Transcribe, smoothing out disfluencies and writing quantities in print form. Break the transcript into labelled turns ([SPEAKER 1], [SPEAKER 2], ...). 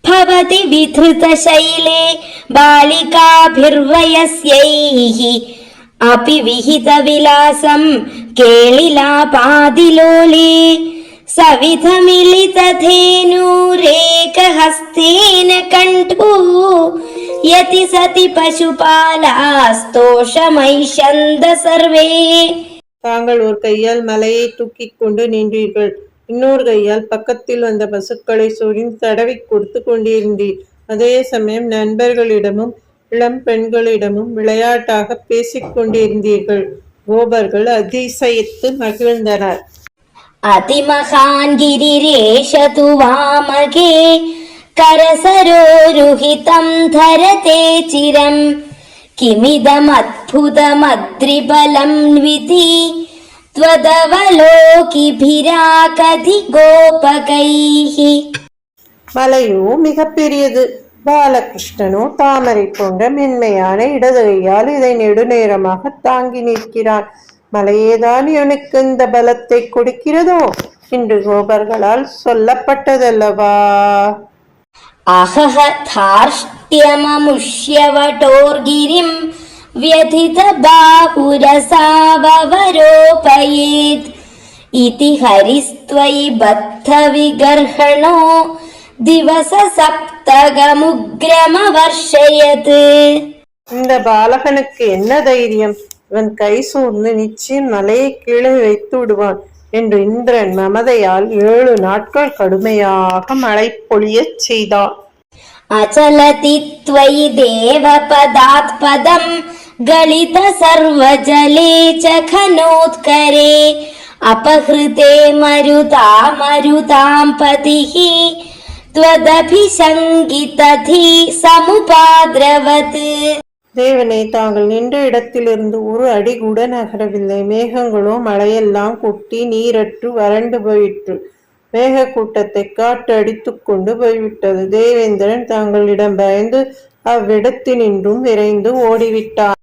[SPEAKER 1] भवति विधृतशैले बालिकाभिर्वयस्यैः अपि विहितविलासं केलिलापादिलोले सविधमिलितधेनुरेकहस्तेन कण्ठो यति सति பசுபாலாஸ்தோஷமைஷந்த சர்வே.
[SPEAKER 2] தாங்கள் ஒரு கையால் மலையை தூக்கிக் கொண்டு நின்றீர்கள், இன்னொரு கையால் பக்கத்தில் வந்த பசுக்களை சொரிந்து தடவி கொடுத்து கொண்டிருந்தீர். அதே சமயம் நண்பர்களிடமும் இளம் பெண்களிடமும் விளையாட்டாக பேசிக் கொண்டிருந்தீர்கள். கோபர்கள் அதிசயித்து மகிழ்ந்தனர்.
[SPEAKER 1] அதிமகான் கிரிரேஷது வாமகே கரசரோருஹிதம் தரதே சிரம் கிமிதமத்புதமத்ரிபலம் விதி த்வதவலோகிபிராகதி கோபகைஹி.
[SPEAKER 2] மலையோ மிக பெரியது. பாலகிருஷ்ணனோ தாமரை போன்ற மென்மையான இடது கையால் இதை நெடுநேரமாக தாங்கி நிற்கிறான். மலையேதான் இவனுக்கு இந்த பலத்தை கொடுக்கிறதோ என்று கோபர்களால் சொல்லப்பட்டதல்லவா?
[SPEAKER 1] அஹஹ தார்ஷ்ட்யமமுஷ்யவடோர்கிரிம் வ்யதித பாஹுரசாவவரோபயேத் இதி ஹரிஸ்த்வயி பத்த விகர்ஹணோ திவச சப்தகமுக்ரமவர்ஷயத்.
[SPEAKER 2] இந்த பாலகனுக்கு என்ன தைரியம்? இவன் கை சூர்ந்து நிச்சயம் மலையை கீழே வைத்து விடுவான் என்று இந்திரன் மமதையால் 7 நாட்கள் கடுமையாக மழை பொழியச் செய்தான்.
[SPEAKER 1] அச்சலதி த்வயி தேவபதாத் பதம் கலித சர்வஜலே ச கனோத்கரே அபஹ்ருதே மருதாம் பதிஹி த்வதபிசங்கிததி சமுபாத்ரவத்.
[SPEAKER 2] தேவனே, தாங்கள் நின்ற இடத்திலிருந்து ஒரு அடி கூட நகரவில்லை. மேகங்களோ மழையெல்லாம் கொட்டி நீரற்று வறண்டு போயிற்று. மேக கூட்டத்தை காட்டு அடித்து கொண்டு போய்விட்டது. தேவேந்திரன் தாங்களிடம் பயந்து அவ்விடத்தினின்றும் விரைந்து ஓடிவிட்டார்.